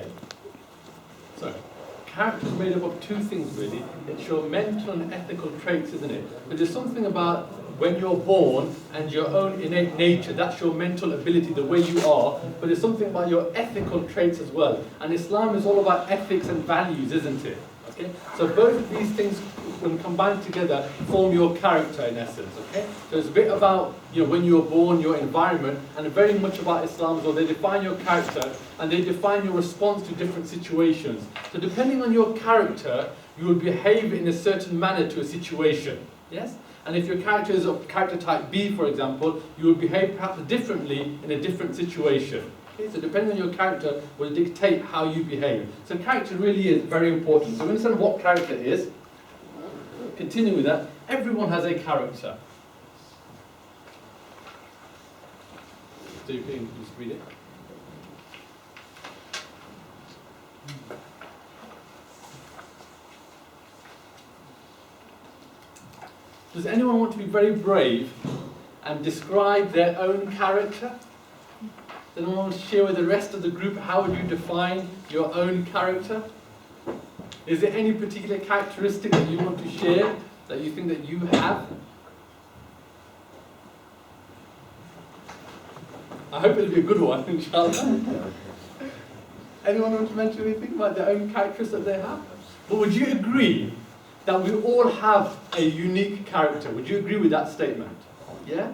Okay. So, character is made up of two things really. It's your mental and ethical traits, isn't it? But there's something about when you're born and your own innate nature, that's your mental ability, the way you are. But there's something about your ethical traits as well. And Islam is all about ethics and values, isn't it? Okay? So both of these things, when combined together, form your character in essence. Okay? So it's a bit about when you were born, your environment, and very much about Islam as well. They define your character and they define your response to different situations. So depending on your character, you will behave in a certain manner to a situation. Yes? And if your character is of character type B, for example, you will behave perhaps differently in a different situation. Okay, so depending on your character will dictate how you behave. So character really is very important. So we understand what character is. Continue with that. Everyone has a character. So you can just read it. Does anyone want to be very brave and describe their own character? Does anyone want to share with the rest of the group how would you define your own character? Is there any particular characteristic that you want to share that you think that you have? I hope it'll be a good one, inshallah. Anyone want to mention anything about their own characteristics that they have? But would you agree that we all have a unique character? Would you agree with that statement? Yeah?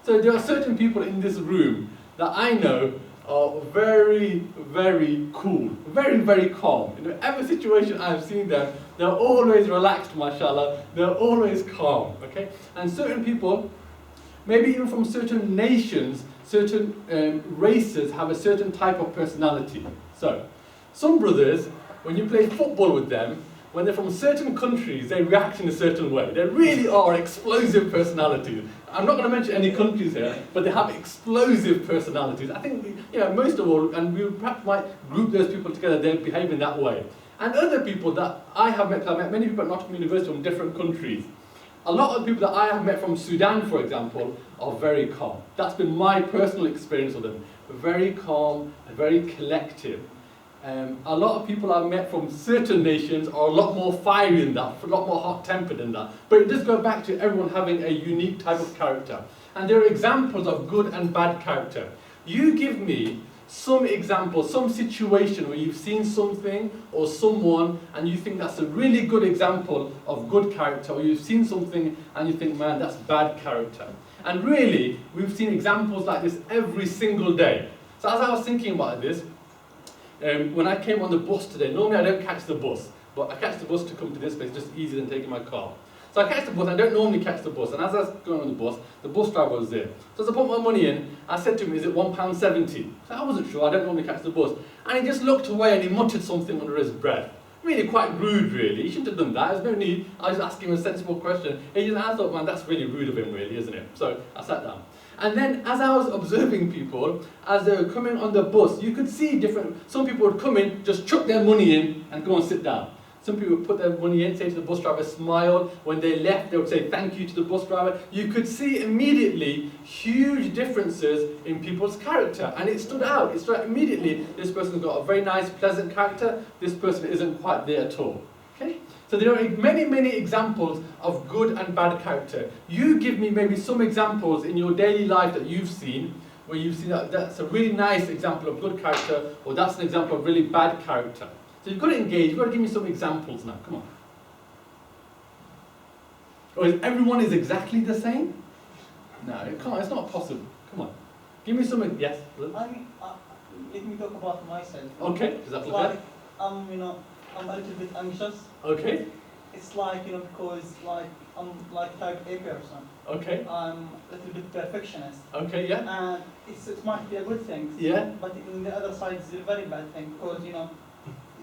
So there are certain people in this room that I know are very, very cool, very, very calm. In every situation I've seen them, they're always relaxed, mashallah, they're always calm, okay? And certain people, maybe even from certain nations, certain races have a certain type of personality. So, some brothers, when you play football with them, when they're from certain countries, they react in a certain way. They really are explosive personalities. I'm not going to mention any countries here, but they have explosive personalities. I think, most of all, and we perhaps might group those people together, they behave in that way. And other people that I've met many people at Nottingham University from different countries. A lot of people that I have met from Sudan, for example, are very calm. That's been my personal experience with them. Very calm and very collective. A lot of people I've met from certain nations are a lot more fiery than that, a lot more hot-tempered than that. But it does go back to everyone having a unique type of character. And there are examples of good and bad character. You give me some example, some situation where you've seen something or someone and you think that's a really good example of good character, or you've seen something and you think, man, that's bad character. And really, we've seen examples like this every single day. So as I was thinking about this, when I came on the bus today, normally I don't catch the bus, but I catch the bus to come to this place, just easier than taking my car. So I catch the bus, I don't normally catch the bus, and as I was going on the bus driver was there. So as I put my money in, I said to him, is it £1.70? So I wasn't sure, I don't normally catch the bus. And he just looked away and he muttered something under his breath. Really quite rude, really. He shouldn't have done that, there's no need. I was asking him a sensible question. I thought, man, that's really rude of him, really, isn't it? So I sat down. And then as I was observing people, as they were coming on the bus, you could see some people would come in, just chuck their money in and go and sit down. Some people would put their money in, say to the bus driver, smile. When they left, they would say thank you to the bus driver. You could see immediately huge differences in people's character. And it stood out. It stood out immediately. This person's got a very nice, pleasant character. This person isn't quite there at all. Okay? So there are many, many examples of good and bad character. You give me maybe some examples in your daily life that you've seen, where you've seen that's a really nice example of good character, or that's an example of really bad character. So you've got to engage, you've got to give me some examples now, come on. Or is everyone exactly the same? No, it can't, it's not possible. Come on. Give me some, yes? Let me talk about myself. Okay, is that like, I'm a little bit anxious. Okay. It's like, because I'm like type A person. Okay. I'm a little bit perfectionist. Okay, yeah. And it might be a good thing. Yeah. But on the other side, it's a very bad thing because,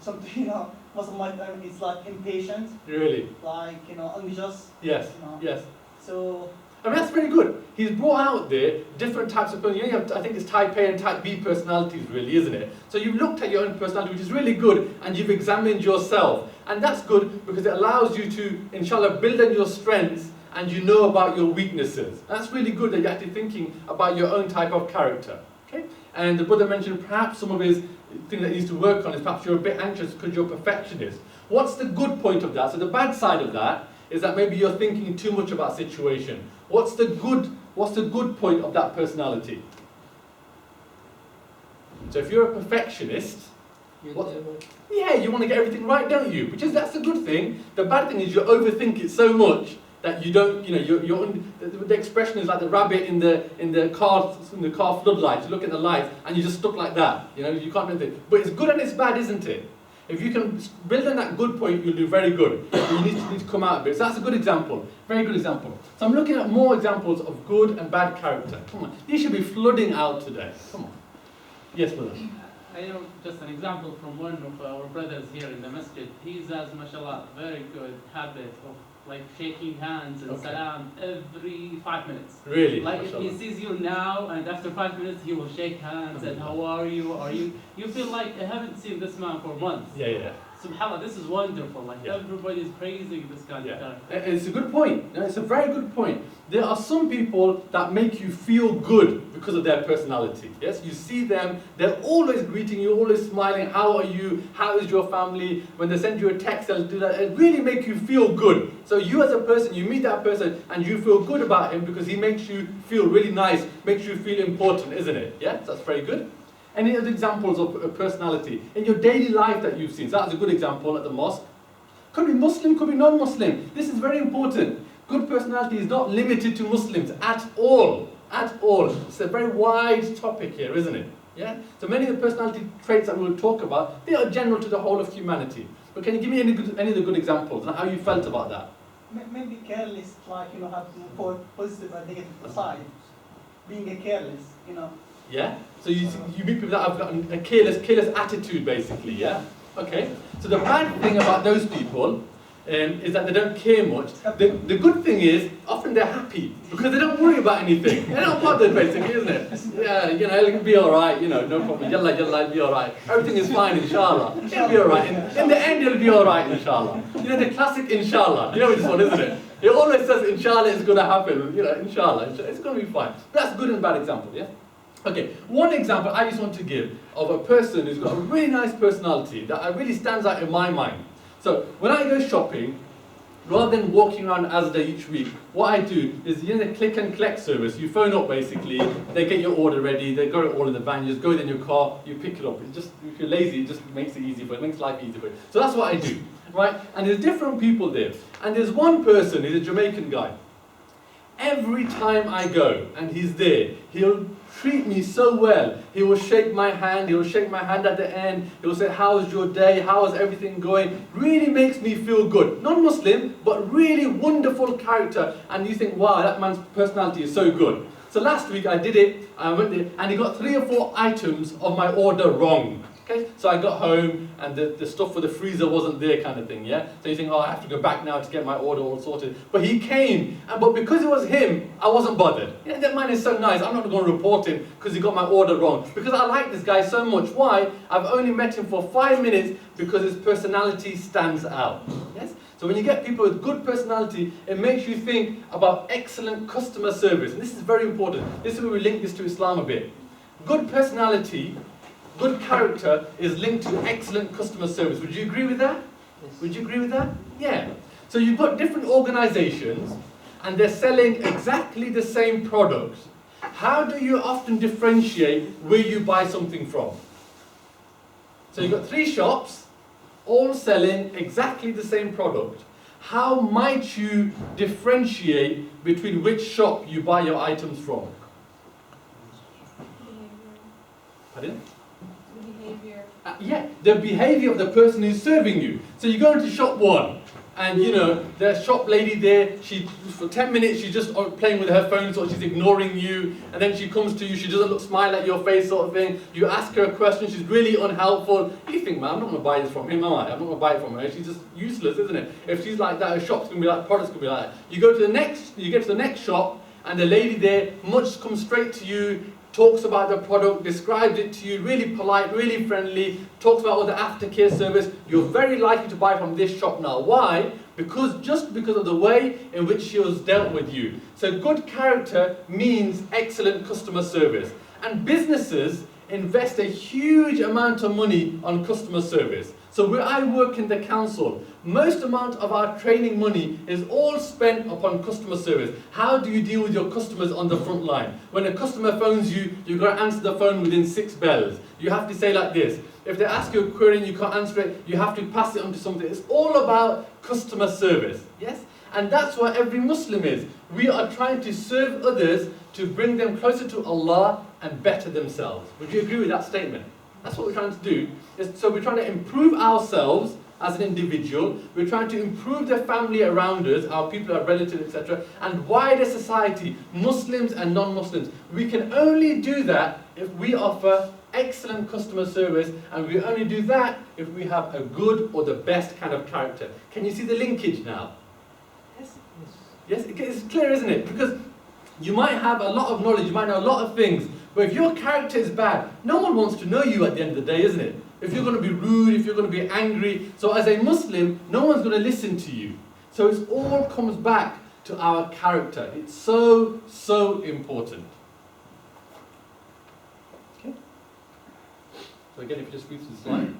something, most of my time it's like impatient. Really? Like, anxious. Yes, yes. So... I mean, that's very good. He's brought out there different types of personalities. You have, I think it's type A and type B personalities, really, isn't it? So you've looked at your own personality, which is really good, and you've examined yourself. And that's good because it allows you to, inshallah, build on your strengths and you know about your weaknesses. And that's really good that you're actually thinking about your own type of character. Okay? And the brother mentioned perhaps some of his thing that needs to work on is perhaps you're a bit anxious because you're a perfectionist. What's the good point of that? So the bad side of that is that maybe you're thinking too much about a situation. What's the good point of that personality? So if you're a perfectionist, you want to get everything right, don't you? That's a good thing. The bad thing is you overthink it so much that you don't, the expression is like the rabbit in the car floodlights. You look at the lights and you're just stuck like that. You can't do anything. But it's good and it's bad, isn't it? If you can build on that good point, you'll do very good. You need to come out of it. So that's a good example. Very good example. So I'm looking at more examples of good and bad character. Come on. These should be flooding out today. Come on. Yes, brother. I know just an example from one of our brothers here in the masjid. He has, mashallah, very good habit of like shaking hands and salam every 5 minutes. Really? Like mashallah. if he sees you now and after 5 minutes he will shake hands and how are you? You feel like I haven't seen this man for months. Yeah. SubhanAllah, this is wonderful. Like everybody's praising this kind of character. It's a good point. It's a very good point. There are some people that make you feel good because of their personality. Yes, you see them, they're always greeting you, always smiling. How are you? How is your family? When they send you a text, they'll do that. It really makes you feel good. So you as a person, you meet that person and you feel good about him because he makes you feel really nice, makes you feel important, isn't it? Yeah, that's very good. Any other examples of personality in your daily life that you've seen? So that's a good example at the mosque. Could be Muslim, could be non-Muslim. This is very important. Good personality is not limited to Muslims at all. At all. It's a very wide topic here, isn't it? Yeah? So many of the personality traits that we'll talk about, they are general to the whole of humanity. But can you give me any of the good examples and how you felt about that? Maybe careless, like, have more positive and negative side. Being a careless, Yeah? So you meet people that have got a careless attitude, basically, yeah? Okay. So the bad thing about those people is that they don't care much. The good thing is, often they're happy, because they don't worry about anything. They're not bothered, basically, isn't it? Yeah, it'll be alright, no problem. Yalla, it'll be alright. Everything is fine, inshallah. It'll be alright. In the end, it'll be alright, inshallah. The classic inshallah. You know this one, isn't it? It always says, inshallah, it's going to happen. Inshallah, it's going to be fine. That's a good and bad example, yeah? Okay, one example I just want to give of a person who's got a really nice personality that really stands out in my mind. So, when I go shopping, rather than walking around Asda each week, what I do is, the click and collect service. You phone up basically, they get your order ready, they got it all in the van, you just go in your car, you pick it up. It just, if you're lazy, it just makes it easy for you, it makes life easy for you. So that's what I do, right? And there's different people there. And there's one person, he's a Jamaican guy. Every time I go and he's there, he'll treat me so well. He will shake my hand, at the end, he will say, how's your day, how is everything going? Really makes me feel good. Non-Muslim, but really wonderful character. And you think, wow, that man's personality is so good. So last week I did it, I went there, and he got 3 or 4 items of my order wrong. Okay, so I got home and the stuff for the freezer wasn't there, kind of thing, yeah? So you think, I have to go back now to get my order all sorted. But he came, but because it was him, I wasn't bothered. That man is so nice, I'm not going to report him because he got my order wrong. Because I like this guy so much. Why? I've only met him for 5 minutes because his personality stands out. Yes? So when you get people with good personality, it makes you think about excellent customer service. And this is very important. This is where we link this to Islam a bit. Good personality, good character is linked to excellent customer service. Would you agree with that? Yes. Would you agree with that? Yeah. So you've got different organizations and they're selling exactly the same products. How do you often differentiate where you buy something from? So you've got 3 shops, all selling exactly the same product. How might you differentiate between which shop you buy your items from? Pardon? Yeah, the behavior of the person who's serving you. So you go into shop 1, and the shop lady there, for 10 minutes she's just playing with her phone, so she's ignoring you, and then she comes to you, she doesn't smile at your face, sort of thing. You ask her a question, she's really unhelpful. You think, man, I'm not going to buy this from him, am I? I'm not going to buy it from her. She's just useless, isn't it? If she's like that, her shop's going to be like, products going to be like that. You get to the next shop, and the lady there comes straight to you, talks about the product, describes it to you, really polite, really friendly, talks about all the aftercare service. You're very likely to buy from this shop now. Why? Just because of the way in which she was dealt with you. So good character means excellent customer service. And businesses invest a huge amount of money on customer service. So where I work in the council, most amount of our training money is all spent upon customer service. How do you deal with your customers on the front line? When a customer phones you, you've got to answer the phone within 6 bells. You have to say like this. If they ask you a query and you can't answer it, you have to pass it on to something. It's all about customer service. Yes? And that's what every Muslim is. We are trying to serve others to bring them closer to Allah and better themselves. Would you agree with that statement? That's what we're trying to do. So we're trying to improve ourselves as an individual. We're trying to improve the family around us, our people, our relatives, etc. and wider society, Muslims and non-Muslims. We can only do that if we offer excellent customer service, and we only do that if we have a good or the best kind of character. Can you see the linkage now? Yes? Yes, it's clear, isn't it? Because you might have a lot of knowledge, you might know a lot of things, but if your character is bad, no one wants to know you at the end of the day, isn't it? If you're going to be rude, if you're going to be angry, so as a Muslim, no one's going to listen to you. So it all comes back to our character. It's so, so important. Okay. So again, if you just read through the slide.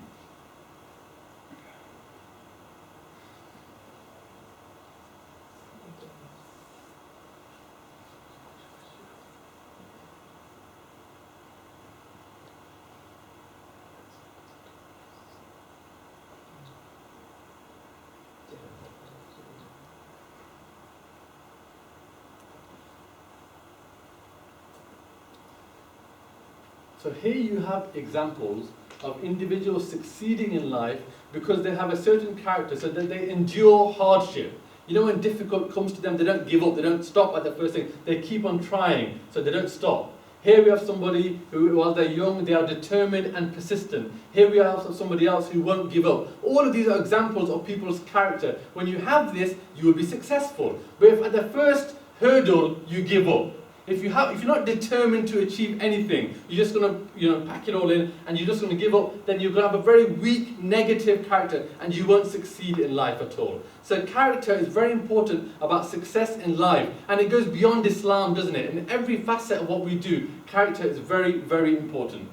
So here you have examples of individuals succeeding in life because they have a certain character, so that they endure hardship. You know, when difficult comes to them, they don't give up, they don't stop at the first thing, they keep on trying, so they don't stop. Here we have somebody who, while they're young, they are determined and persistent. Here we have somebody else who won't give up. All of these are examples of people's character. When you have this, you will be successful. But if at the first hurdle you give up, if you're not determined to achieve anything, you're just going to pack it all in and you're just going to give up, then you're going to have a very weak, negative character and you won't succeed in life at all. So character is very important about success in life, and it goes beyond Islam, doesn't it? In every facet of what we do, character is very, very important.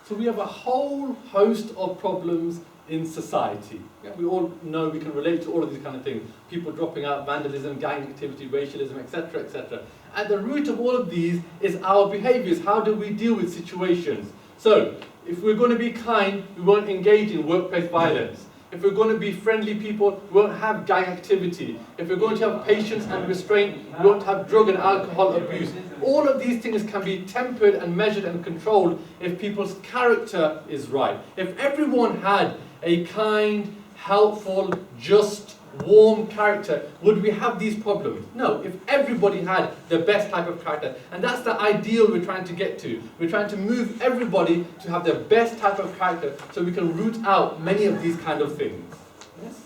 So we have a whole host of problems in society. Yeah, we all know, we can relate to all of these kind of things. People dropping out, vandalism, gang activity, racialism, etc., etc. At the root of all of these is our behaviours. How do we deal with situations? So, if we're going to be kind, we won't engage in workplace violence. If we're going to be friendly people, we won't have gang activity. If we're going to have patience and restraint, we won't have drug and alcohol abuse. All of these things can be tempered and measured and controlled if people's character is right. If everyone had a kind, helpful, just, warm character, would we have these problems? No, if everybody had the best type of character. And that's the ideal we're trying to get to. We're trying to move everybody to have the best type of character so we can root out many of these kind of things. Yes?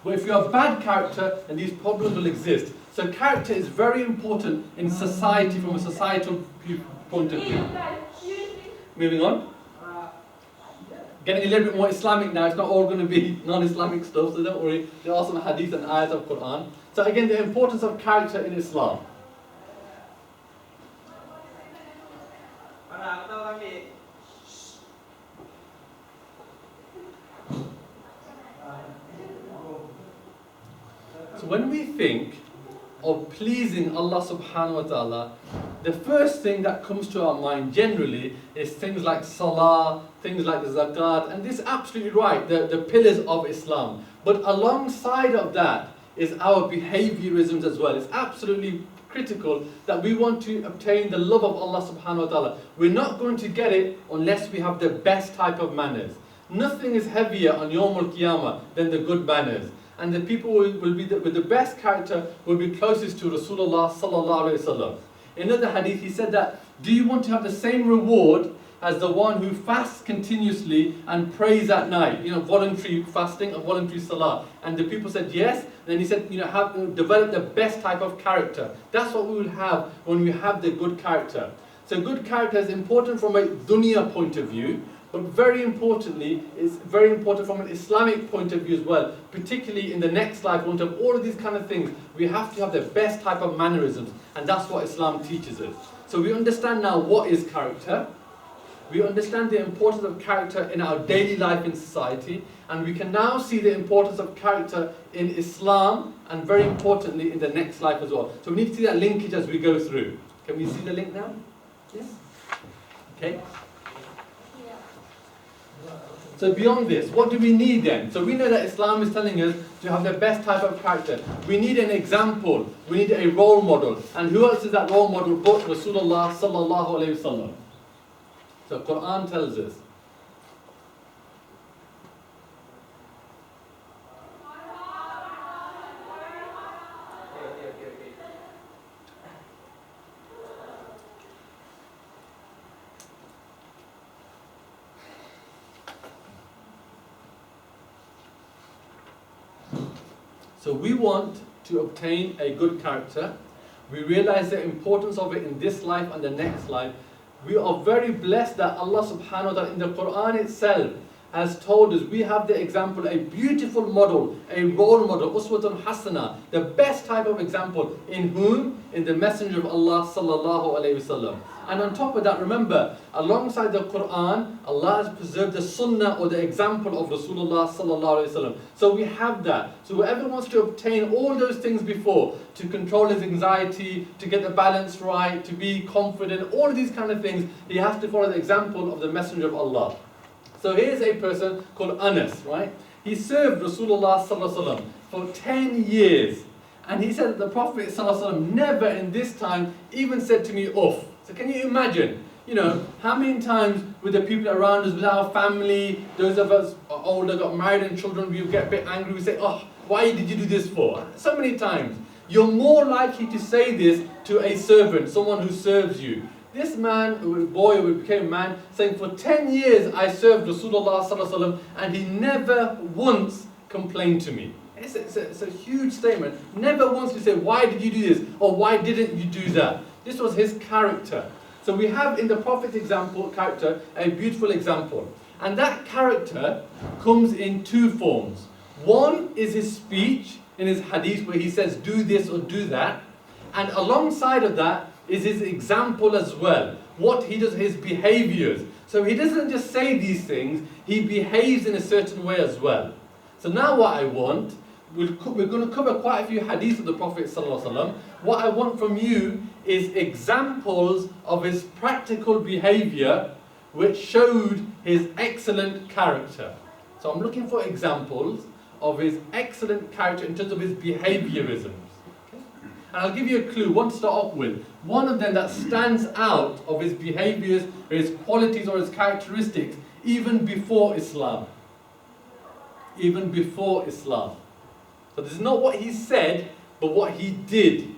But if you have bad character, then these problems will exist. So character is very important in society from a societal point of view. Moving on. Getting a little bit more Islamic now, it's not all going to be non-Islamic stuff, so don't worry. There are some hadith and ayat of Quran. So again, the importance of character in Islam. So when we think of pleasing Allah subhanahu wa ta'ala, the first thing that comes to our mind generally is things like salah, things like zakat, and this is absolutely right, the pillars of Islam. But alongside of that is our behaviorisms as well. It's absolutely critical that we want to obtain the love of Allah subhanahu wa ta'ala. We're not going to get it unless we have the best type of manners. Nothing is heavier on Yawm al-Qiyamah than the good manners. and the people will be with the best character will be closest to Rasulullah sallallahu alaihi wasallam. In another hadith, he said that, do you want to have the same reward as the one who fasts continuously and prays at night? You know, voluntary fasting and voluntary salah. And the people said yes. Then he said, you know, develop the best type of character. That's what we will have when we have the good character. So good character is important from a dunya point of view, but very importantly, it's very important from an Islamic point of view as well. Particularly in the next life, we want to have all of these kind of things. We have to have the best type of mannerisms, and that's what Islam teaches us. So we understand now what is character. We understand the importance of character in our daily life in society, and we can now see the importance of character in Islam, and very importantly in the next life as well. So we need to see that linkage as we go through. Can we see the link now? Yes? Okay. So beyond this, what do we need then? So we know that Islam is telling us to have the best type of character. We need an example. We need a role model. And who else is that role model but Rasulullah sallallahu alayhi wasallam? So Quran tells us. So we want to obtain a good character. We realize the importance of it in this life and the next life. We are very blessed that Allah subhanahu wa ta'ala in the Quran itself has told us we have the example, a beautiful model, a role model, uswatun hasana, the best type of example in whom? In the Messenger of Allah sallallahu alayhi wasallam. And on top of that, remember, alongside the Quran, Allah has preserved the Sunnah or the example of Rasulullah sallallahu alayhi wasallam. So we have that. So whoever wants to obtain all those things before, to control his anxiety, to get the balance right, to be confident, all of these kind of things, he has to follow the example of the Messenger of Allah. So here's a person called Anas, right? He served Rasulullah sallallahu alaihi wasallam for 10 years. And he said that the Prophet sallallahu alaihi wasallam never in this time even said to me, uff. So can you imagine, you know, how many times with the people around us, with our family, those of us older, got married and children, we get a bit angry, we say, oh, why did you do this for? So many times. You're more likely to say this to a servant, someone who serves you. This man, boy who became a man, saying for 10 years I served Rasulullah sallallahu alaihi wasallam and he never once complained to me. It's a huge statement. Never once to say, why did you do this? Or why didn't you do that? This was his character. So we have in the Prophet's example, character, a beautiful example. And that character comes in two forms. One is his speech in his hadith where he says, do this or do that. And alongside of that is his example as well. What he does, his behaviors. So he doesn't just say these things, he behaves in a certain way as well. So now what I want, we're going to cover quite a few hadiths of the Prophet ﷺ. What I want from you is examples of his practical behavior which showed his excellent character. So I'm looking for examples of his excellent character in terms of his behaviorisms. Okay? And I'll give you a clue, one to start off with. One of them that stands out of his behaviors, or his qualities or his characteristics, even before Islam. Even before Islam. So this is not what he said, but what he did.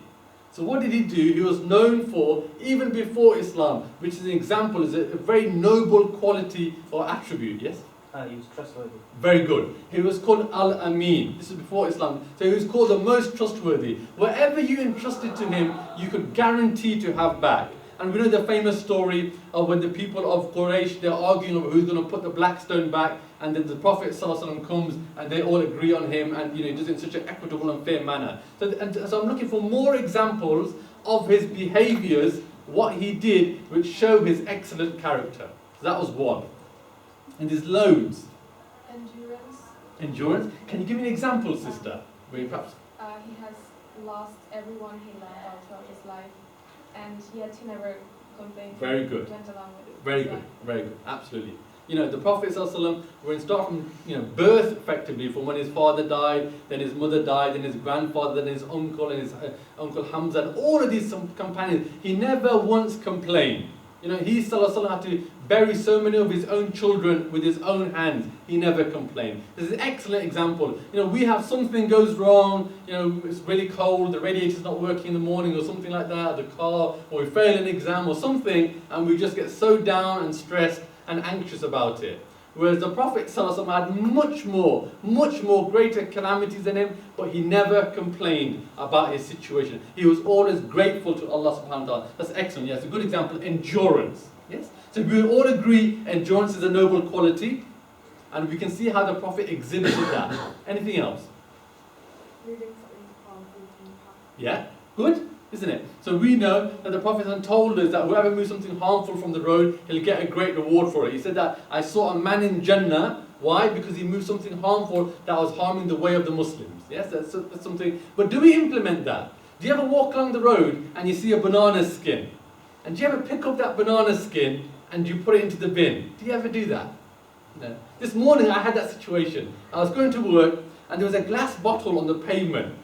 So what did he do? He was known for, even before Islam, which is an example, is a very noble quality or attribute, yes? He was trustworthy. Very good. He was called Al-Amin. This is before Islam. So he was called the most trustworthy. Whatever you entrusted to him, you could guarantee to have back. And we know the famous story of when the people of Quraysh, they're arguing over who's going to put the black stone back, and then the Prophet ﷺ comes and they all agree on him, and he does it in such an equitable and fair manner. So I'm looking for more examples of his behaviors, what he did, which show his excellent character. So that was one. And there's loads. Endurance. Endurance? Can you give me an example, sister? Where you perhaps... He has lost everyone he loved throughout his life, and yet he never complained. Very good. Went along with it. Very good. Very good. Absolutely. You know, the Prophet ﷺ, we're going to start from birth effectively, from when his father died, then his mother died, then his grandfather, then his uncle, and his uncle Hamza, and all of these companions. He never once complained. You know, he sallallahu had to bury so many of his own children with his own hands. He never complained. This is an excellent example. You know, we have something goes wrong, you know, it's really cold, the radiator's not working in the morning or something like that, the car, or we fail an exam or something, and we just get so down and stressed and anxious about it. Whereas the Prophet ﷺ had much more greater calamities than him, but he never complained about his situation. He was always grateful to Allah subhanahu wa ta'ala. That's excellent. Yes, a good example, endurance. Yes? So we all agree endurance is a noble quality, and we can see how the Prophet exhibited that. Anything else? Reading something harmful from the past. Yeah? Good? Isn't it? So we know that the Prophet told us that whoever moves something harmful from the road, he'll get a great reward for it. He said that I saw a man in Jannah. Why? Because he moved something harmful that was harming the way of the Muslims. Yes, that's something. But do we implement that? Do you ever walk along the road and you see a banana skin? And do you ever pick up that banana skin and you put it into the bin? Do you ever do that? No. This morning I had that situation. I was going to work and there was a glass bottle on the pavement.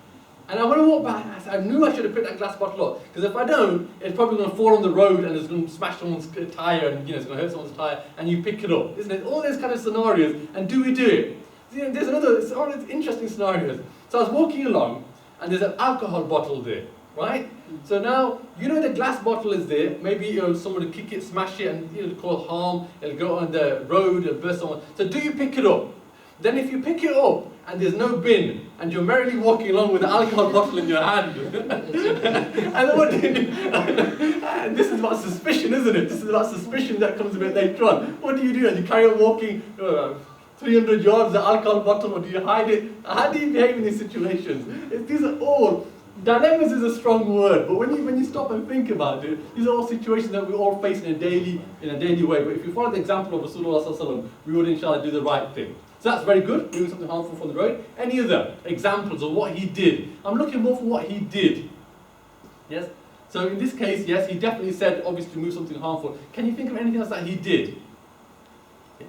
And when I walked back, I knew I should have picked that glass bottle up. Because if I don't, it's probably going to fall on the road and it's going to smash someone's tyre and it's going to hurt someone's tyre. And you pick it up, isn't it? All those kind of scenarios. And do we do it? There's all these interesting scenarios. So I was walking along and there's an alcohol bottle there, right? So now, the glass bottle is there. Maybe someone will kick it, smash it, and it'll cause harm. It'll go on the road, it'll burst someone. So do you pick it up? Then if you pick it up and there's no bin and you're merrily walking along with an alcohol bottle in your hand, and what do you do? And this is about suspicion, isn't it? This is about suspicion that comes a bit later on. What do? And you carry on walking 300 yards, the alcohol bottle, or do you hide it? How do you behave in these situations? These are all, dilemmas is a strong word, but when you stop and think about it, these are all situations that we all face in a daily way. But if you follow the example of Rasulullah sallallahu alaihi wasallam, we would inshallah do the right thing. So that's very good, doing something harmful from the road. Any other examples of what he did? I'm looking more for what he did. Yes? So in this case, yes, he definitely said, obviously, to move something harmful. Can you think of anything else that he did?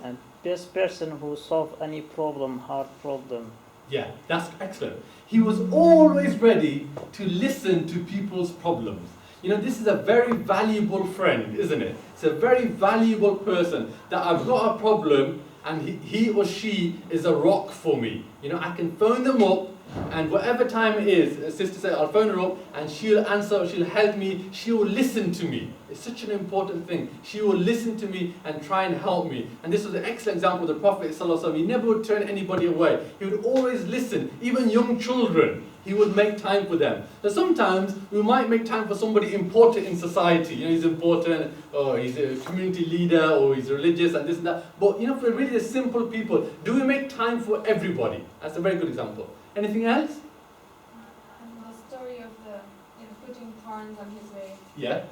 And this person who solved any problem, hard problem. Yeah, that's excellent. He was always ready to listen to people's problems. This is a very valuable friend, isn't it? It's a very valuable person that I've got a problem and he or she is a rock for me. I can phone them up and whatever time it is, a sister said, I'll phone her up and she'll answer, she'll help me, she will listen to me. It's such an important thing. She will listen to me and try and help me. And this was an excellent example of the Prophet ﷺ. He never would turn anybody away. He would always listen, even young children. He would make time for them. So sometimes we might make time for somebody important in society. He's important, or he's a community leader, or he's religious, and this and that. But for really the simple people, do we make time for everybody? That's a very good example. Anything else? The story of the putting thorns on his way. Yeah.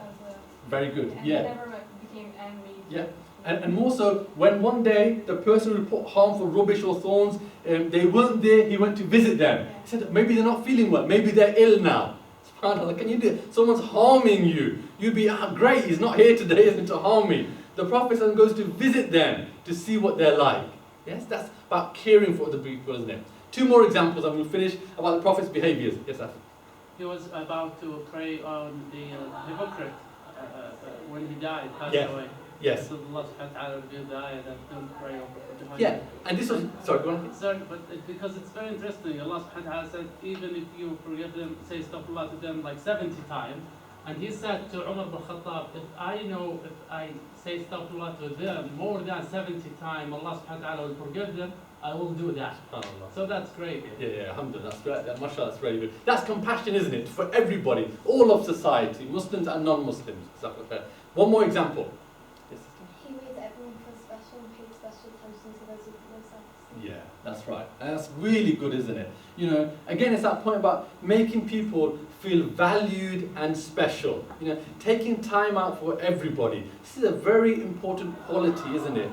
Very good. And yeah. he never became angry. Yeah. And more so, when one day the person who put harmful rubbish or thorns, they weren't there, he went to visit them. Yeah. He said, maybe they're not feeling well, maybe they're ill now. SubhanAllah, can you do it? Someone's harming you. You'd be, great, he's not here today, isn't to harm me. The Prophet goes to visit them to see what they're like. Yes, that's about caring for other people, isn't it? 2 more examples and we'll finish about the Prophet's behaviors. Yes, Af. He was about to pray on the hypocrite when he died, passed Yeah. away. Yes. So Allah subhanahu wa ta'ala revealed the ayah that don't pray over Yeah, and this was, sorry, go on. Sorry, but because it's very interesting, Allah subhanahu wa ta'ala said, even if you forgive them, say astaghfirullah to them like 70 times, and he said to Umar ibn Khattab, if I say astaghfirullah to them more than 70 times, Allah subhanahu wa ta'ala will forgive them, I will do that. SubhanAllah. So that's great. Yeah, alhamdulillah, that's great. Mashallah, that's very good. That's compassion, isn't it? For everybody, all of society, Muslims and non-Muslims. One more example. Yes, He made everyone feel special and paid special attention to those with low self-esteem. yeah, that's right. And that's really good, isn't it? Again, it's that point about making people feel valued and special. Taking time out for everybody. This is a very important quality, isn't it?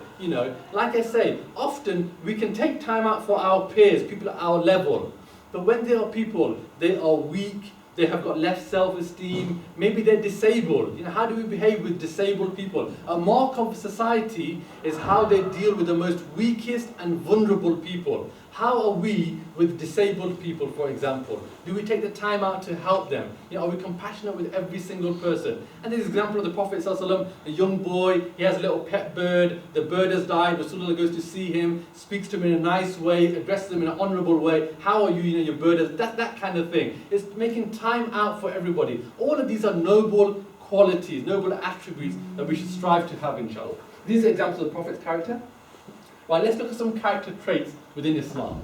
Like I say, often we can take time out for our peers, people at our level. But when there are people, they are weak, they have got less self-esteem, maybe they're disabled. How do we behave with disabled people? A mark of society is how they deal with the most weakest and vulnerable people. How are we with disabled people, for example? Do we take the time out to help them? You know, are we compassionate with every single person? And this example of the Prophet ﷺ, a young boy, he has a little pet bird, the bird has died, Rasulullah goes to see him, speaks to him in a nice way, addresses him in an honourable way. How are you? You know, your bird has, that kind of thing. It's making time out for everybody. All of these are noble qualities, noble attributes that we should strive to have, inshallah. These are examples of the Prophet's character. Right, let's look at some character traits within Islam.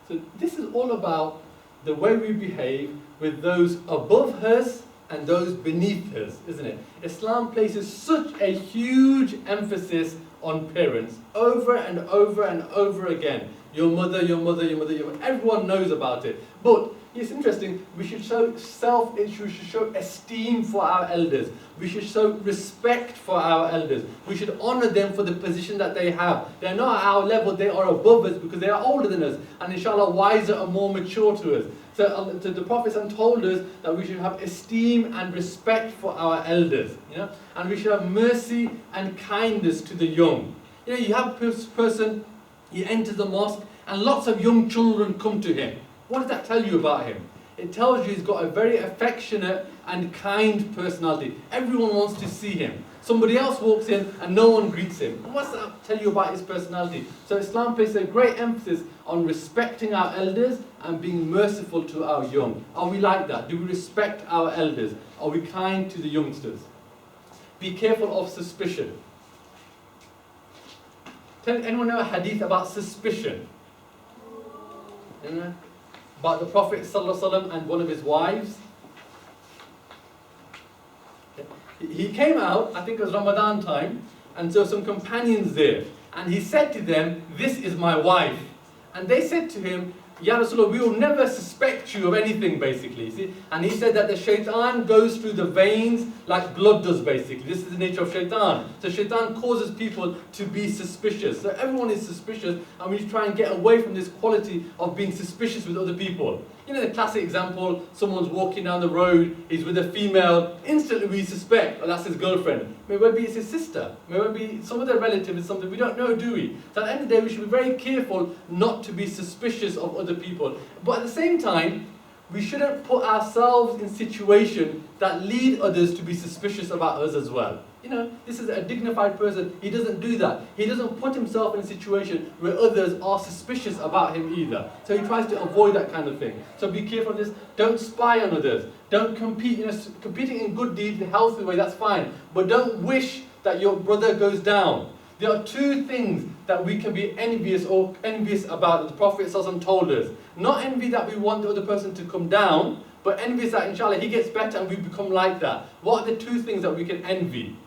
So this is all about the way we behave with those above us and those beneath us, isn't it? Islam places such a huge emphasis on parents over and over and over again. Your mother, your mother, your mother, your mother. Everyone knows about it. But it's interesting, we should show we should show esteem for our elders. We should show respect for our elders. We should honor them for the position that they have. They're not at our level, they are above us because they are older than us. And inshallah, wiser and more mature to us. So the Prophet told us that we should have esteem and respect for our elders. You know? And we should have mercy and kindness to the young. You know, you have a person, he enters the mosque and lots of young children come to him. What does that tell you about him? It tells you he's got a very affectionate and kind personality. Everyone wants to see him. Somebody else walks in and no one greets him. What's that tell you about his personality? So Islam places a great emphasis on respecting our elders and being merciful to our young. Are we like that? Do we respect our elders? Are we kind to the youngsters? Be careful of suspicion. Anyone know a hadith about suspicion? Anyone? About the Prophet ﷺ and one of his wives? He came out, I think it was Ramadan time, and there were some companions there. And he said to them, "This is my wife." And they said to him, "Ya Rasulullah, we will never suspect you of anything," basically. See? And he said that the shaitan goes through the veins like blood does, basically. This is the nature of shaitan. So shaitan causes people to be suspicious. So everyone is suspicious, and we try and get away from this quality of being suspicious with other people. You know the classic example, someone's walking down the road, he's with a female, instantly we suspect, oh, that's his girlfriend. Maybe it's his sister, maybe some other relative is something we don't know, do we? So at the end of the day, we should be very careful not to be suspicious of other people. But at the same time, we shouldn't put ourselves in situations that lead others to be suspicious about us as well. You know, this is a dignified person, he doesn't do that. He doesn't put himself in a situation where others are suspicious about him either. So he tries to avoid that kind of thing. So be careful of this. Don't spy on others. Don't compete. You know, competing in good deeds in a healthy way, that's fine. But don't wish that your brother goes down. There are two things that we can be envious about that the Prophet ﷺ told us. Not envy that we want the other person to come down, but envy that inshallah he gets better and we become like that. What are the two things that we can envy?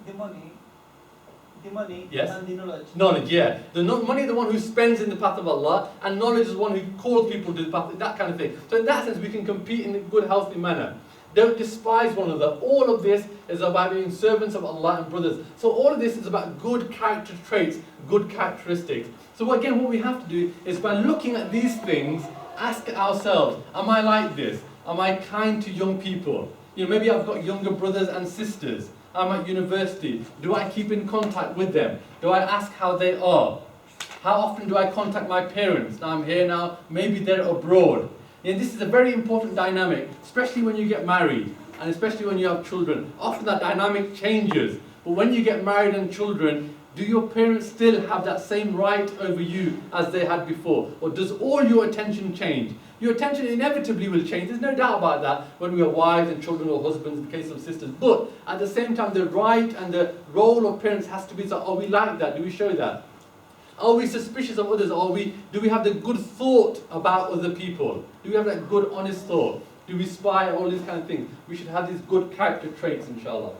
The money Yes. and the knowledge. Knowledge, yeah. Money is the one who spends in the path of Allah, and knowledge is the one who calls people to the path, that kind of thing. So in that sense, we can compete in a good, healthy manner. Don't despise one another. All of this is about being servants of Allah and brothers. So all of this is about good character traits, good characteristics. So again, what we have to do is by looking at these things, ask ourselves, am I like this? Am I kind to young people? You know, maybe I've got younger brothers and sisters. I'm at university. Do I keep in contact with them? Do I ask how they are? How often do I contact my parents? Now I'm here now, maybe they're abroad. And this is a very important dynamic, especially when you get married, and especially when you have children. Often that dynamic changes. But when you get married and children, do your parents still have that same right over you as they had before? Or does all your attention change? Your attention inevitably will change, there's no doubt about that, when we are wives and children or husbands in the case of sisters. But at the same time, the right and the role of parents has to be, so are we like that? Do we show that? Are we suspicious of others? Do we have the good thought about other people? Do we have that good, honest thought? Do we spy? All these kind of things. We should have these good character traits, inshallah.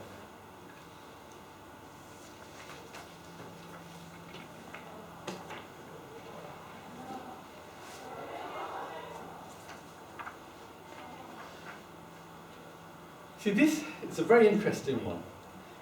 See, this is a very interesting one.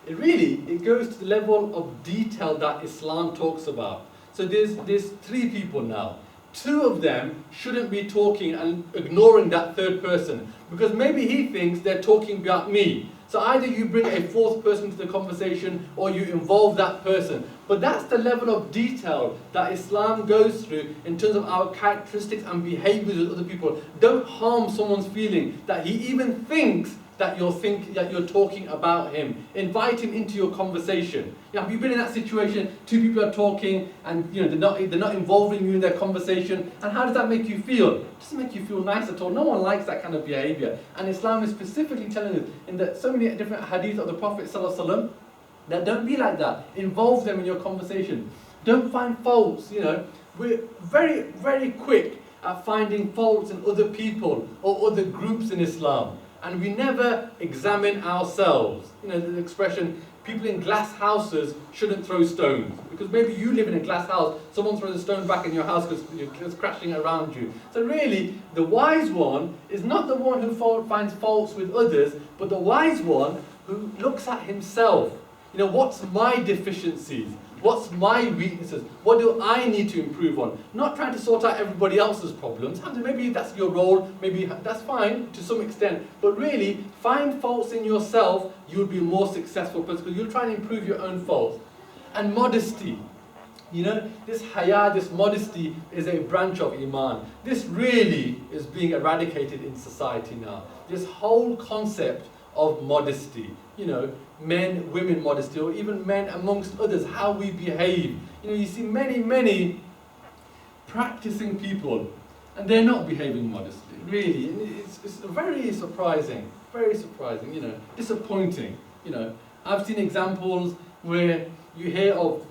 It goes to the level of detail that Islam talks about. So there's 3 people now. 2 of them shouldn't be talking and ignoring that third person, because maybe he thinks they're talking about me. So either you bring a 4th person to the conversation or you involve that person. But that's the level of detail that Islam goes through in terms of our characteristics and behaviors with other people. Don't harm someone's feeling that he even thinks that you're talking about him. Invite him into your conversation. Have you been in that situation? 2 people are talking, and they're not involving you in their conversation. And how does that make you feel? It doesn't make you feel nice at all. No one likes that kind of behavior. And Islam is specifically telling us in so many different hadith of the Prophet ﷺ that don't be like that. Involve them in your conversation. Don't find faults. We're very, very quick at finding faults in other people or other groups in Islam. And we never examine ourselves. The expression, people in glass houses shouldn't throw stones. Because maybe you live in a glass house, someone throws a stone back in your house because it's crashing around you. So really, the wise one is not the one who finds faults with others, but the wise one who looks at himself. What's my deficiencies? What's my weaknesses? What do I need to improve on? Not trying to sort out everybody else's problems. Maybe that's your role, maybe that's fine to some extent. But really, find faults in yourself, you'll be a more successful person because you'll try and improve your own faults. And modesty. This haya, this modesty is a branch of Iman. This really is being eradicated in society now. This whole concept of modesty. Men, women modesty, or even men amongst others, how we behave. You see many practicing people, and they're not behaving modestly, really. It's very surprising, disappointing. I've seen examples where you hear of,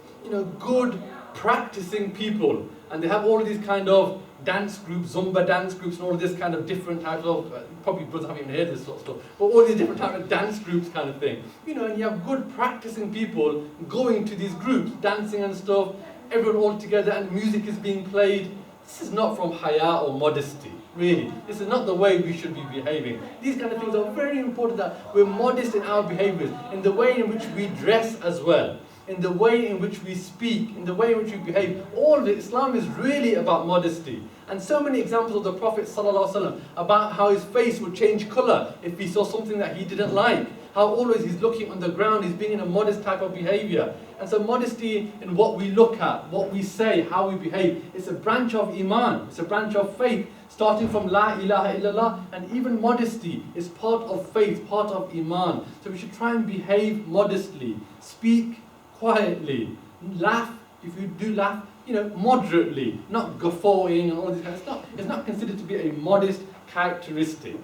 good practicing people, and they have all of these kind of dance groups, Zumba dance groups, and all of this kind of different types of, probably brothers haven't even heard of this sort of stuff, but all these different types of dance groups kind of thing. And you have good practicing people going to these groups, dancing and stuff, everyone all together, and music is being played. This is not from haya or modesty, really. This is not the way we should be behaving. These kind of things are very important, that we're modest in our behaviors, in the way in which we dress as well, in the way in which we speak, in the way in which we behave. All of it, Islam is really about modesty. And so many examples of the Prophet ﷺ about how his face would change colour if he saw something that he didn't like. How always he's looking on the ground, he's being in a modest type of behaviour. And so modesty in what we look at, what we say, how we behave, it's a branch of Iman, it's a branch of faith, starting from La ilaha illallah, and even modesty is part of faith, part of Iman. So we should try and behave modestly, speak quietly, laugh, if you do laugh, moderately, not guffawing and all this kind of stuff. It's not considered to be a modest characteristic,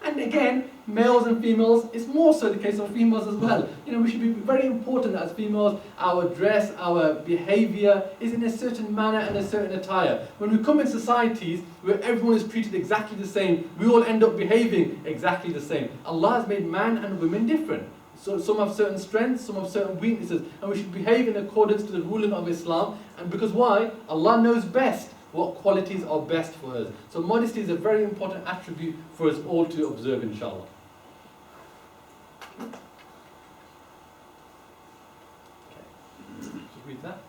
And again, males and females, it's more so the case of females as well. We should be very important that as females, our dress, our behaviour is in a certain manner and a certain attire. When we come in societies where everyone is treated exactly the same, we all end up behaving exactly the same. Allah has made man and women different. So some have certain strengths, some have certain weaknesses, and we should behave in accordance to the ruling of Islam. And because why? Allah knows best what qualities are best for us. So modesty is a very important attribute for us all to observe, inshallah. Okay. Just read that.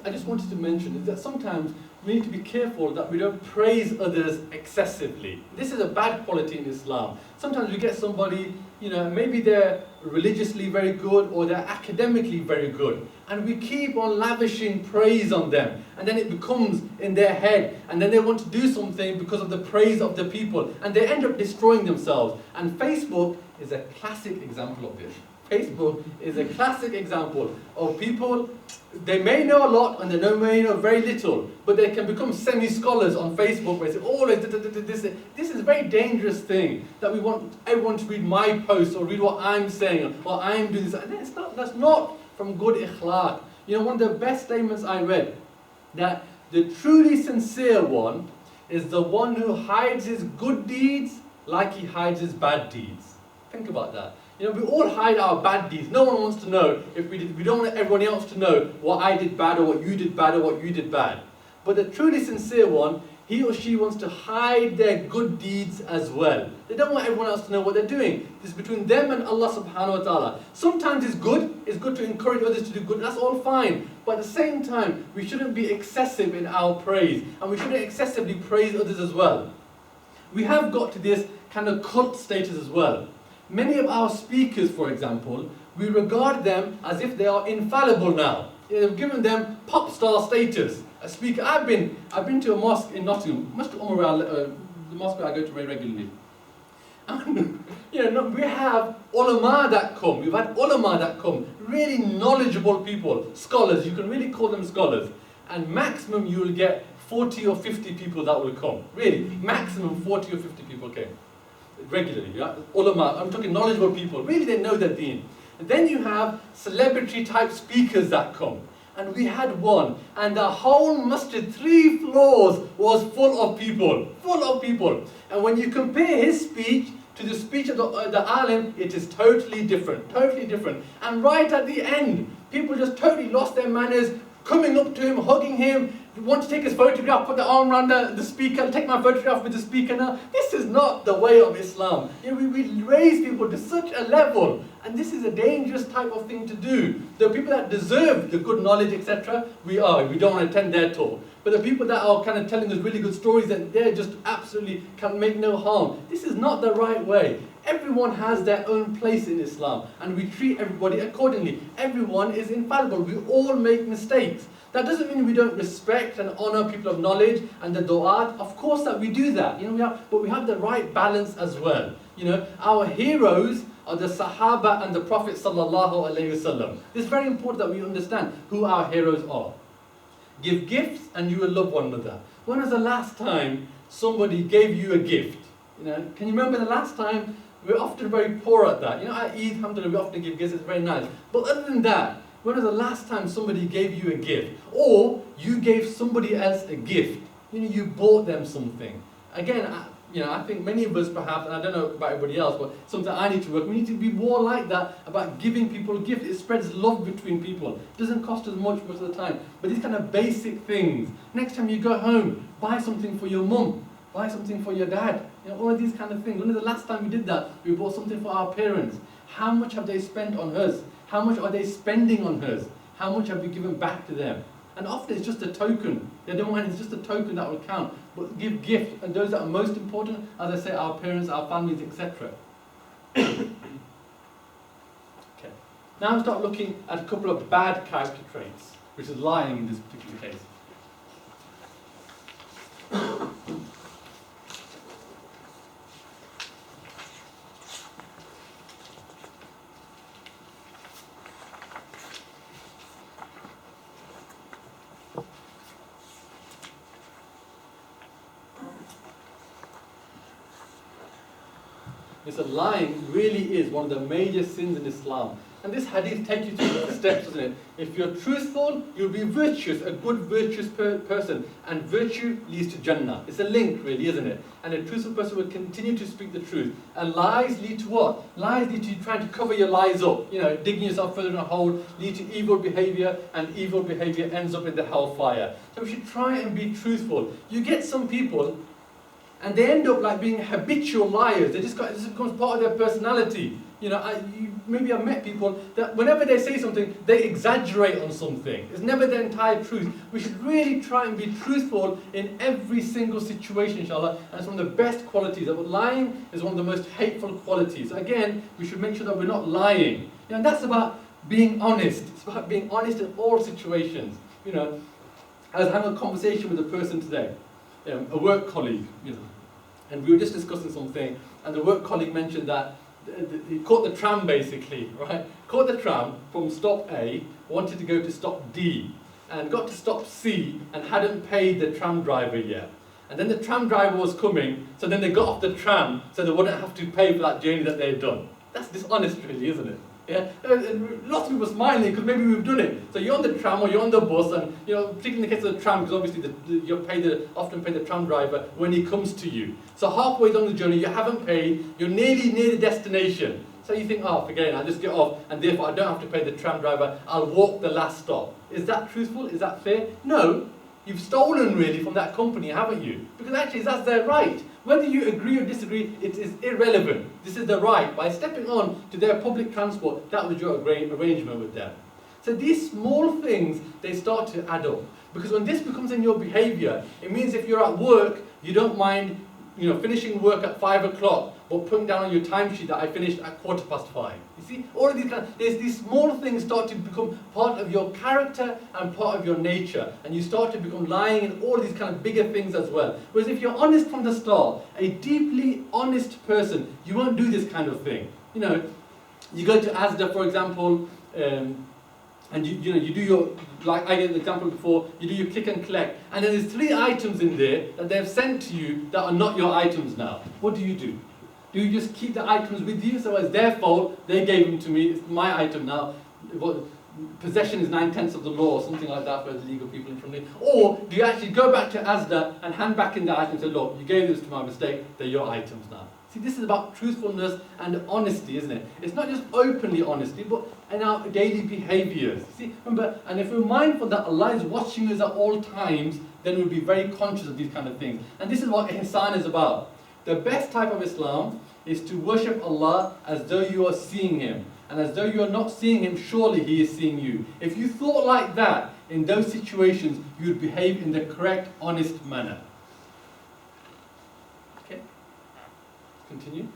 I just wanted to mention is that sometimes we need to be careful that we don't praise others excessively. This is a bad quality in Islam. Sometimes we get somebody, maybe they're religiously very good or they're academically very good, and we keep on lavishing praise on them, and then it becomes in their head, and then they want to do something because of the praise of the people, and they end up destroying themselves. And Facebook is a classic example of this. Facebook is a classic example of people, they may know a lot and they may know very little, but they can become semi-scholars on Facebook where they say, oh, this is a very dangerous thing, that we want everyone to read my posts or read what I'm saying or I'm doing this. And that's not from good ikhlaq. One of the best statements I read, that the truly sincere one is the one who hides his good deeds like he hides his bad deeds. Think about that. You know, we all hide our bad deeds. No one wants to know if we did. We don't want everyone else to know what I did bad or what you did bad or what you did bad. But the truly sincere one, he or she wants to hide their good deeds as well. They don't want everyone else to know what they're doing. It's between them and Allah subhanahu wa ta'ala. Sometimes it's good to encourage others to do good, that's all fine. But at the same time, we shouldn't be excessive in our praise, and we shouldn't excessively praise others as well. We have got to this kind of cult status as well. Many of our speakers, for example, we regard them as if they are infallible now. We've given them pop star status. A speaker. I've been to a mosque in Nottingham, Mosque the mosque I go to very regularly. And we have ulama that come. We've had ulama that come, really knowledgeable people, scholars. You can really call them scholars. And maximum you will get 40 or 50 people that will come. Really, maximum 40 or 50 people came regularly. Yeah? Ulama. I'm talking knowledgeable people. Really, they know their deen. And then you have celebrity type speakers that come. And we had one, and the whole masjid, 3 floors, was full of people. And when you compare his speech to the speech of the alim, it is totally different. And right at the end, people just totally lost their manners, coming up to him, hugging him, want to take his photograph, put the arm around the speaker, take my photograph with the speaker now. This is not the way of Islam. We raise people to such a level, and this is a dangerous type of thing to do. The people that deserve the good knowledge, etc., we don't want to attend their talk. But the people that are kind of telling us really good stories, that they're just absolutely can make no harm. This is not the right way. Everyone has their own place in Islam, and we treat everybody accordingly. Everyone is infallible. We all make mistakes. That doesn't mean we don't respect and honor people of knowledge and the du'at. Of course that we do that. But we have the right balance as well. Our heroes are the Sahaba and the Prophet sallallahu alaihi wasallam. It's very important that we understand who our heroes are. Give gifts and you will love one another. When was the last time somebody gave you a gift? Can you remember the last time? We're often very poor at that. At Eid, alhamdulillah, we often give gifts. It's very nice. But other than that, when was the last time somebody gave you a gift? Or you gave somebody else a gift? You bought them something. Again, I think many of us perhaps, and I don't know about everybody else, but something I need to work. We need to be more like that about giving people gifts. It spreads love between people. It doesn't cost us much most of the time. But these kind of basic things. Next time you go home, buy something for your mum. Buy something for your dad. All of these kind of things. When was the last time we did that? We bought something for our parents. How much have they spent on us? How much are they spending on us? How much have we given back to them? And often it's just a token. They don't mind, it's just a token that will count. But give gifts, and those that are most important, as I say, our parents, our families, etc. Okay. Now start looking at a couple of bad character traits, which is lying in this particular case. So lying really is one of the major sins in Islam. And this hadith takes you through the steps, doesn't it? If you're truthful, you'll be virtuous, a good virtuous person. And virtue leads to Jannah. It's a link really, isn't it? And a truthful person will continue to speak the truth. And lies lead to what? Lies lead to you trying to cover your lies up. Digging yourself further in a hole, lead to evil behavior, and evil behavior ends up in the hellfire. So we should try and be truthful. You get some people, and they end up like being habitual liars. This becomes part of their personality. Maybe I've met people that whenever they say something, they exaggerate on something. It's never the entire truth. We should really try and be truthful in every single situation, inshallah. And it's one of the best qualities. But lying is one of the most hateful qualities. So again, we should make sure that we're not lying. And that's about being honest. It's about being honest in all situations. I was having a conversation with a person today, a work colleague, and we were just discussing something, and the work colleague mentioned that he caught the tram basically, right? Caught the tram from stop A, wanted to go to stop D, and got to stop C, and hadn't paid the tram driver yet. And then the tram driver was coming, so then they got off the tram, so they wouldn't have to pay for that journey that they had done. That's dishonest really, isn't it? Yeah, and lots of people smiling because maybe we've done it. So you're on the tram or you're on the bus, and particularly in the case of the tram, because obviously you often pay the tram driver when he comes to you. So halfway down the journey, you haven't paid, you're nearly near the destination. So So you think, oh, forget it, I'll just get off, and therefore I don't have to pay the tram driver, I'll walk the last stop. Is that truthful? Is that fair? No. You've stolen really from that company, haven't you? Because actually that's their right. Whether you agree or disagree, it is irrelevant. This is the right. By stepping on to their public transport, that was your arrangement with them. So these small things, they start to add up. Because when this becomes in your behavior, it means if you're at work, you don't mind, finishing work at 5 o'clock, but putting down on your timesheet that I finished at 5:15. You see, all of these small things start to become part of your character and part of your nature, and you start to become lying in all these kind of bigger things as well. Whereas if you're honest from the start, a deeply honest person, you won't do this kind of thing. You go to Asda, for example, and you do your, like I gave the example before, you do your click and collect, and then there's 3 items in there that they've sent to you that are not your items now. What do? Do you just keep the items with you? So it's their fault, they gave them to me, it's my item now. Possession is 9/10 of the law, or something like that for the legal people in front of me. Or do you actually go back to Asda and hand back in the item and say, look, you gave this to my mistake, they're your items now. See, this is about truthfulness and honesty, isn't it? It's not just openly honesty, but in our daily behaviors. See, remember, and if we're mindful that Allah is watching us at all times, then we'll be very conscious of these kind of things. And this is what ihsan is about. The best type of Islam is to worship Allah as though you are seeing Him. And as though you are not seeing Him, surely He is seeing you. If you thought like that, in those situations, you would behave in the correct, honest manner. Okay? Continue.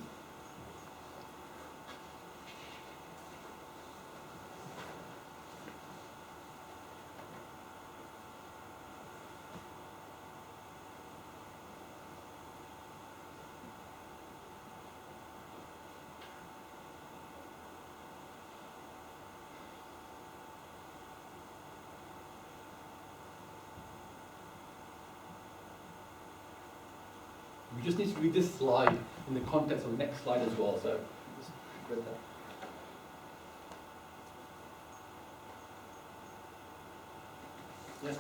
We just need to read this slide in the context of the next slide as well. So, just read that. Yeah.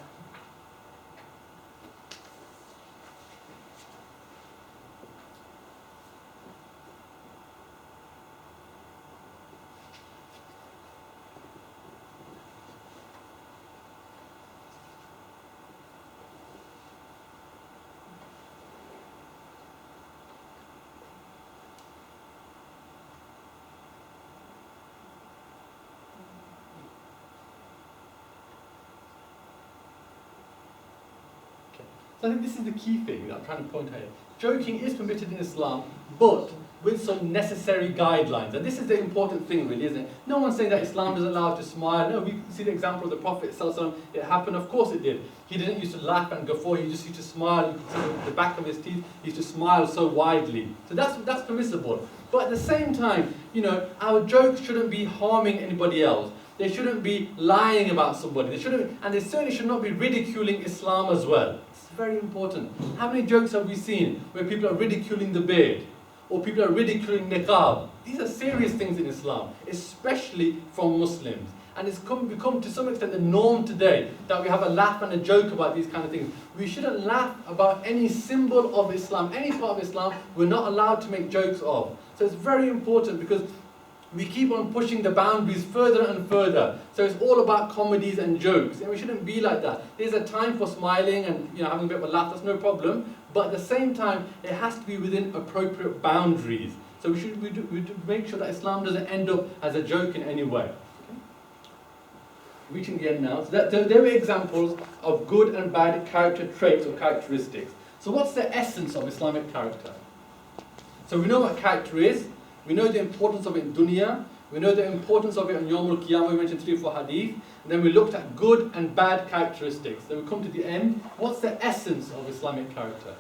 So I think this is the key thing that I'm trying to point out here. Joking is permitted in Islam, but with some necessary guidelines. And this is the important thing really, isn't it? No one's saying that Islam doesn't allow us to smile. No, we see the example of the Prophet ﷺ. It happened, of course it did. He didn't used to laugh and guffaw, he just used to smile. You could see the back of his teeth, he used to smile so widely. So that's permissible. But at the same time, our jokes shouldn't be harming anybody else. They shouldn't be lying about somebody. They certainly should not be ridiculing Islam as well. It's very important. How many jokes have we seen where people are ridiculing the beard? Or people are ridiculing niqab? These are serious things in Islam, especially from Muslims. And it's become to some extent the norm today that we have a laugh and a joke about these kind of things. We shouldn't laugh about any symbol of Islam, any part of Islam we're not allowed to make jokes of. So it's very important because we keep on pushing the boundaries further and further. So it's all about comedies and jokes. And we shouldn't be like that. There's a time for smiling and having a bit of a laugh, that's no problem. But at the same time, it has to be within appropriate boundaries. So we should make sure that Islam doesn't end up as a joke in any way. Okay? Reaching the end now. So there are examples of good and bad character traits or characteristics. So what's the essence of Islamic character? So we know what character is. We know the importance of it in dunya. We know the importance of it on Yawm al-Qiyamah. We mentioned 3 or 4 hadith. And then we looked at good and bad characteristics. Then we come to the end. What's the essence of Islamic character?